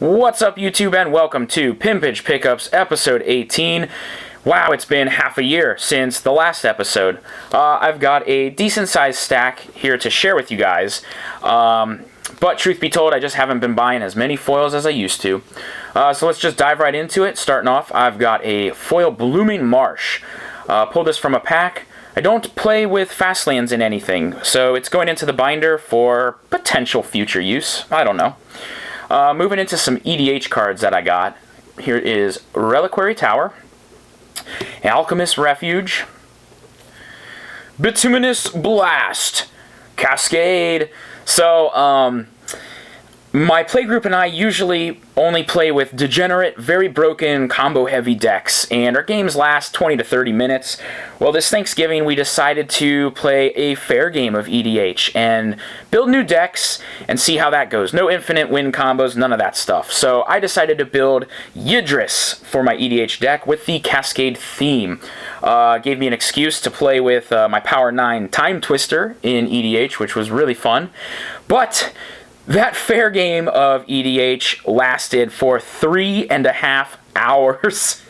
What's up, YouTube, and welcome to Pimpage Pick Ups, episode 18. Wow, it's been half a year since the last episode. I've got a decent-sized stack here to share with you guys. But truth be told, I just haven't been buying as many foils as I used to. So let's just dive right into it. Starting off, I've got a foil Blooming Marsh. Pulled this from a pack. I don't play with fast lands in anything, so it's going into the binder for potential future use. I don't know. Moving into some EDH cards that I got. Here is Reliquary Tower, Alchemist Refuge, Bituminous Blast, Cascade. So, my playgroup and I usually only play with degenerate, very broken, combo-heavy decks, and our games last 20 to 30 minutes. Well, this Thanksgiving, we decided to play a fair game of EDH and build new decks and see how that goes. No infinite win combos, none of that stuff. So I decided to build Yidris for my EDH deck with the Cascade theme. Gave me an excuse to play with my Power 9 Time Twister in EDH, which was really fun. But that fair game of EDH lasted for 3.5 hours.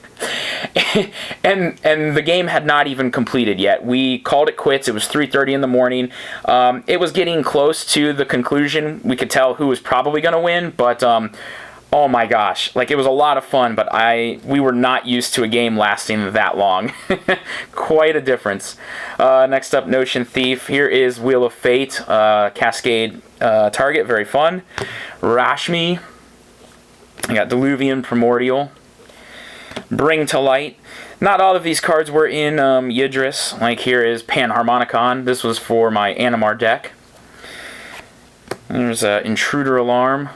and the game had not even completed yet. We called it quits. It was 3:30 in the morning. It was getting close to the conclusion. We could tell who was probably going to win, but oh my gosh, like, it was a lot of fun, but we were not used to a game lasting that long. Quite a difference. Next up, Notion Thief. Here is Wheel of Fate, Cascade target, very fun. Rashmi. I got Diluvian Primordial. Bring to Light. Not all of these cards were in Yidris. Like, here is Panharmonicon. This was for my Animar deck. There's Intruder Alarm.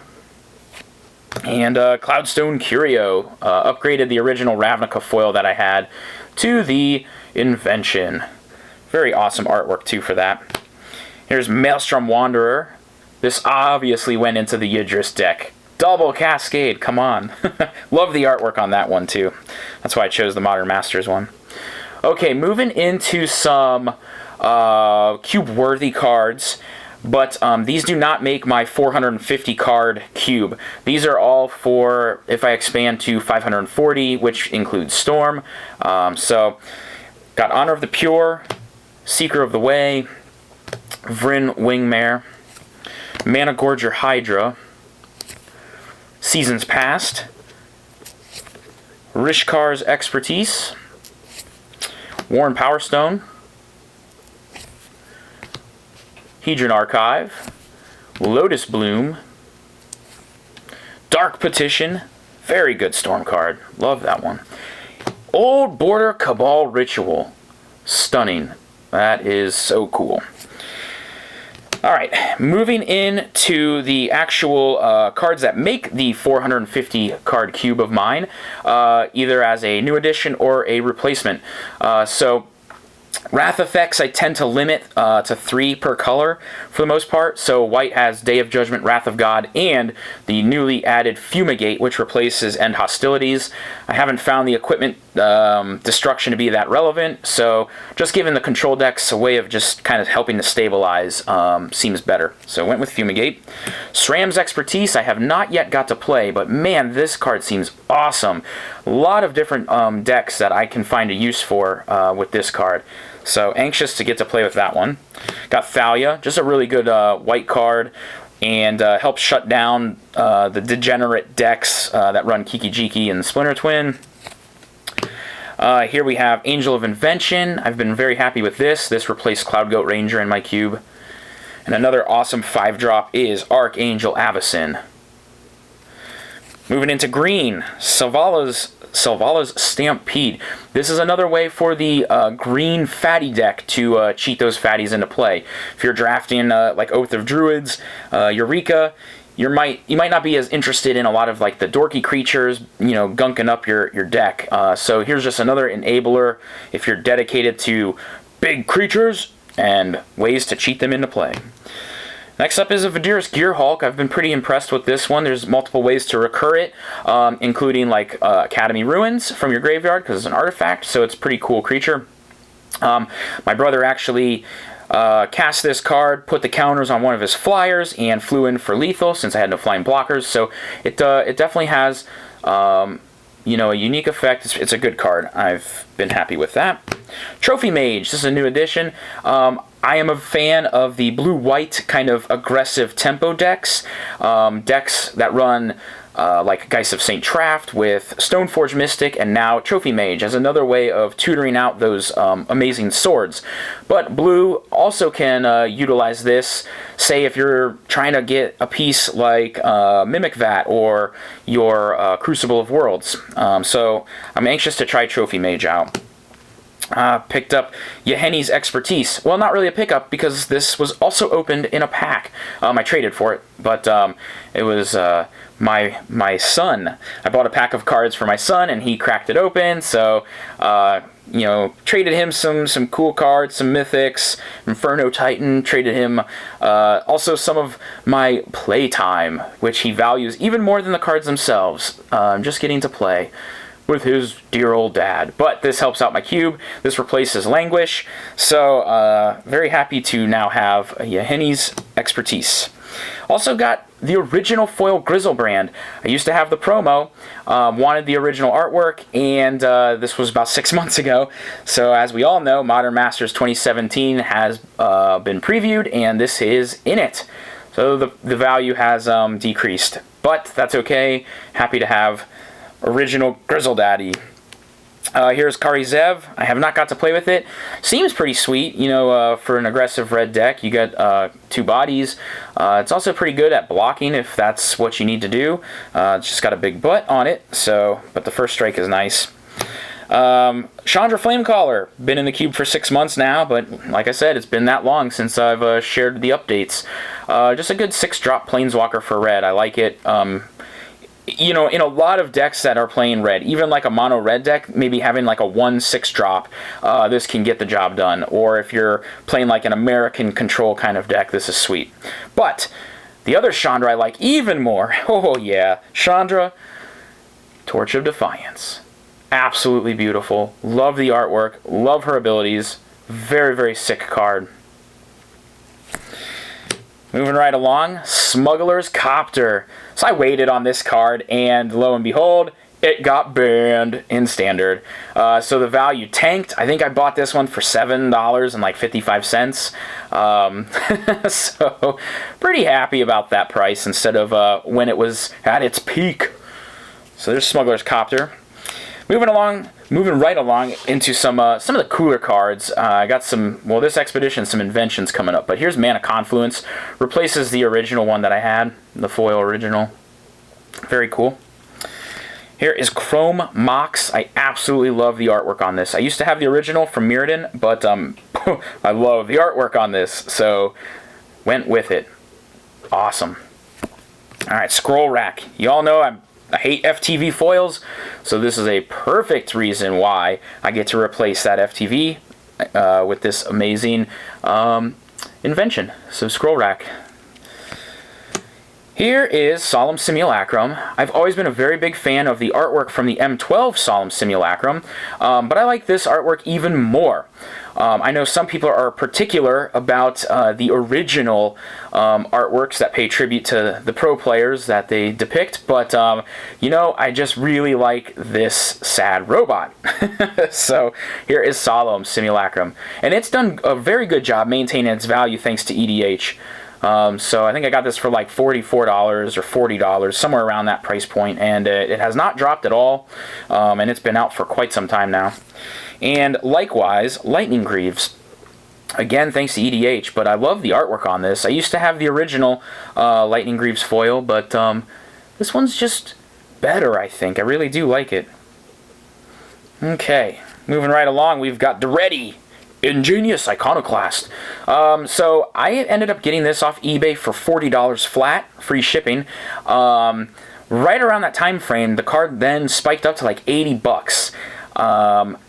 And Cloudstone Curio. Upgraded the original Ravnica foil that I had to the Invention. Very awesome artwork, too, for that. Here's Maelstrom Wanderer. This obviously went into the Yidris deck. Double Cascade, come on. Love the artwork on that one, too. That's why I chose the Modern Masters one. Okay, moving into some cube-worthy cards. But these do not make my 450 card cube. These are all for if I expand to 540, which includes Storm. So, got Honor of the Pure, Seeker of the Way, Vryn Wingmare, Mana Gorger Hydra, Seasons Past, Rishkar's Expertise, Worn Powerstone, Hedron Archive, Lotus Bloom, Dark Petition, very good Storm card, love that one. Old Border Cabal Ritual, stunning, that is so cool. Alright, moving into the actual cards that make the 450 card cube of mine, either as a new addition or a replacement. So, Wrath effects I tend to limit to 3 per color for the most part. So white has Day of Judgment, Wrath of God, and the newly added Fumigate, which replaces End Hostilities. I haven't found the equipment destruction to be that relevant, so just giving the control decks a way of just kind of helping to stabilize seems better. So I went with Fumigate. SRAM's Expertise I have not yet got to play, but man, this card seems awesome. A lot of different decks that I can find a use for with this card. So anxious to get to play with that one. Got Thalia, just a really good white card, and helps shut down the degenerate decks that run Kiki Jiki and Splinter Twin. Here we have Angel of Invention. I've been very happy with this. This replaced Cloud Goat Ranger in my cube. And another awesome 5-drop is Archangel Avacyn. Moving into green, Selvalla's Stampede. This is another way for the green fatty deck to cheat those fatties into play. If you're drafting like Oath of Druids, Eureka, you might not be as interested in a lot of like the dorky creatures, you know, gunking up your deck. So here's just another enabler if you're dedicated to big creatures and ways to cheat them into play. Next up is a Vidiris Gearhulk. I've been pretty impressed with this one. There's multiple ways to recur it, including like Academy Ruins from your graveyard because it's an artifact, so it's a pretty cool creature. My brother actually cast this card, put the counters on one of his flyers, and flew in for lethal since I had no flying blockers. So it definitely has you know, a unique effect. It's a good card. I've been happy with that. Trophy Mage. This is a new addition. I am a fan of the blue-white kind of aggressive tempo decks. Decks that run like Geist of St. Traft with Stoneforge Mystic, and now Trophy Mage as another way of tutoring out those amazing swords. But blue also can utilize this, say if you're trying to get a piece like Mimic Vat or your Crucible of Worlds. So I'm anxious to try Trophy Mage out. Picked up Yahenni's Expertise. Well, not really a pickup because this was also opened in a pack. I traded for it, but it was my son. I bought a pack of cards for my son, and he cracked it open. So you know, traded him some cool cards, some mythics, Inferno Titan. Traded him also some of my playtime, which he values even more than the cards themselves. Just getting to play with his dear old dad. But this helps out my cube. This replaces Languish. So very happy to now have Yahenni's Expertise. Also got the original foil Grizzlebrand. I used to have the promo, wanted the original artwork, and this was about 6 months ago. So as we all know, Modern Masters 2017 has been previewed, and this is in it. So the value has decreased. But that's okay. Happy to have original Grizzle Daddy. Here's Kari Zev. I have not got to play with it. Seems pretty sweet, you know, for an aggressive red deck. You get 2 bodies. It's also pretty good at blocking if that's what you need to do. It's just got a big butt on it, so, but the first strike is nice. Chandra Flamecaller. Been in the cube for 6 months now, but like I said, it's been that long since I've shared the updates. Just a good 6-drop Planeswalker for red. I like it. You know, in a lot of decks that are playing red, even like a mono red deck, maybe having like a 1/6 drop, this can get the job done. Or if you're playing like an American control kind of deck, this is sweet. But the other Chandra I like even more, oh yeah, Chandra, Torch of Defiance. Absolutely beautiful. Love the artwork, love her abilities. Very, very sick card. Moving right along, Smuggler's Copter. So I waited on this card, and lo and behold, it got banned in Standard. So the value tanked. I think I bought this one for $7.55. So pretty happy about that price instead of when it was at its peak. So there's Smuggler's Copter. Moving right along into some of the cooler cards. I got some, well, this expedition, some inventions coming up. But here's Mana Confluence. Replaces the original one that I had, the foil original. Very cool. Here is Chrome Mox. I absolutely love the artwork on this. I used to have the original from Mirrodin, but I love the artwork on this, so went with it. Awesome. All right, Scroll Rack. You all know I hate FTV foils, so this is a perfect reason why I get to replace that FTV with this amazing invention. So Scroll Rack. Here is Solemn Simulacrum. I've always been a very big fan of the artwork from the M12 Solemn Simulacrum, but I like this artwork even more. I know some people are particular about the original artworks that pay tribute to the pro players that they depict, but you know, I just really like this sad robot. So here is Solemn Simulacrum, and it's done a very good job maintaining its value thanks to EDH. So I think I got this for like $44 or $40, somewhere around that price point, and it has not dropped at all, and it's been out for quite some time now. And likewise, Lightning Greaves. Again, thanks to EDH, but I love the artwork on this. I used to have the original Lightning Greaves foil, but this one's just better, I think. I really do like it. Okay, moving right along, we've got Duretti. Ingenious Iconoclast. So I ended up getting this off eBay for $40 flat, free shipping. Right around that time frame, the card then spiked up to like $80.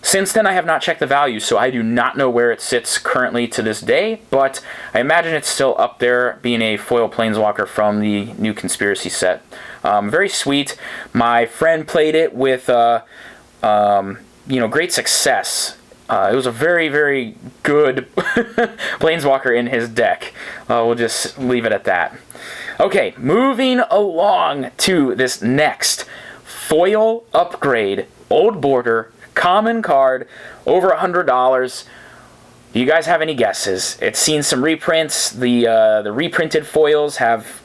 Since then, I have not checked the value, so I do not know where it sits currently to this day, but I imagine it's still up there, being a foil Planeswalker from the new Conspiracy set. Very sweet. My friend played it with, you know, great success. It was a very, very good Planeswalker in his deck. We'll just leave it at that. Okay, moving along to this next foil upgrade, old border, common card, over $100. Do you guys have any guesses? It's seen some reprints. The reprinted foils have,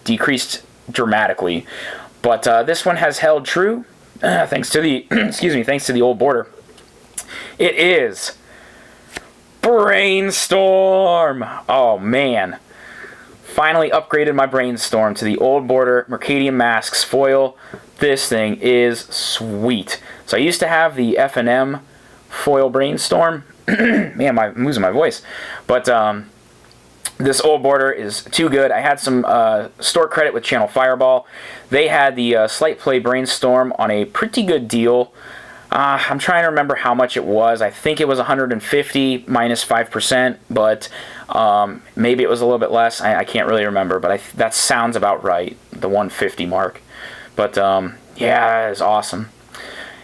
decreased dramatically, but this one has held true thanks to the thanks to the old border. It is Brainstorm. Oh man, finally upgraded my Brainstorm to the old border Mercadian Masks foil. This thing is sweet. So I used to have the F&M foil Brainstorm. Man, I'm losing my voice. But this old border is too good. I had some store credit with Channel Fireball. They had the Slight Play Brainstorm on a pretty good deal. I'm trying to remember how much it was. I think it was 150 minus 5%, but maybe it was a little bit less. I can't really remember, but that sounds about right, the 150 mark. But yeah, that is awesome.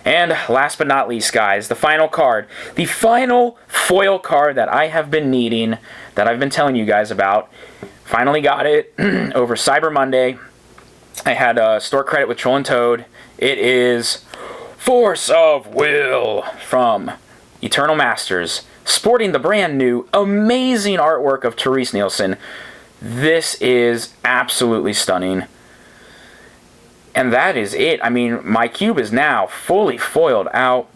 And last but not least, guys, the final card. The final foil card that I have been needing, that I've been telling you guys about. Finally got it over Cyber Monday. I had store credit with Troll and Toad. It is Force of Will from Eternal Masters, sporting the brand new, amazing artwork of Therese Nielsen. This is absolutely stunning. And that is it. I mean, my cube is now fully foiled out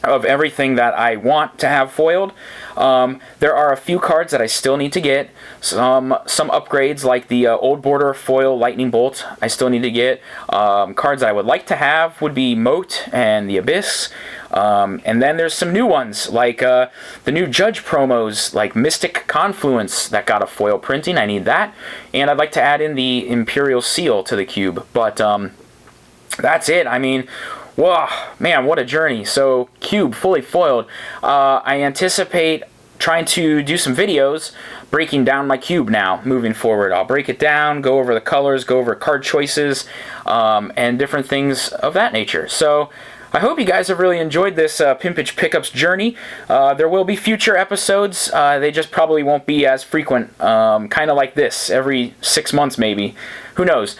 of everything that I want to have foiled. There are a few cards that I still need to get. Some upgrades like the old border foil Lightning Bolt I still need to get. Cards I would like to have would be Moat and the Abyss. And then there's some new ones like the new Judge promos like Mystic Confluence that got a foil printing. I need that. And I'd like to add in the Imperial Seal to the cube. But that's it. I mean, whoa, man, what a journey. So, cube fully foiled. I anticipate trying to do some videos breaking down my cube now, moving forward. I'll break it down, go over the colors, go over card choices, and different things of that nature. So, I hope you guys have really enjoyed this Pimpage Pickups journey. There will be future episodes. They just probably won't be as frequent, kind of like this, every 6 months maybe. Who knows?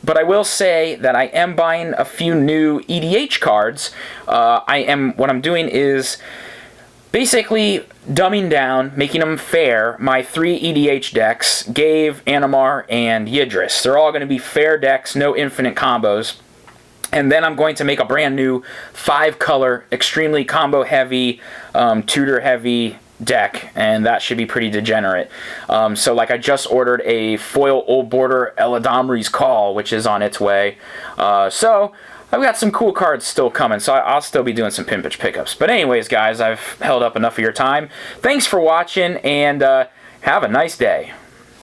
But I will say that I am buying a few new EDH cards. What I'm doing is basically dumbing down, making them fair, my 3 EDH decks, Gave, Animar, and Yidris. They're all going to be fair decks, no infinite combos. And then I'm going to make a brand new 5-color, extremely combo-heavy, tutor-heavy deck, and that should be pretty degenerate. So like I just ordered a foil old border Eladamri's Call, which is on its way. So I've got some cool cards still coming, so I'll still be doing some Pimpage Pickups. But anyways, guys, I've held up enough of your time. Thanks for watching, and have a nice day.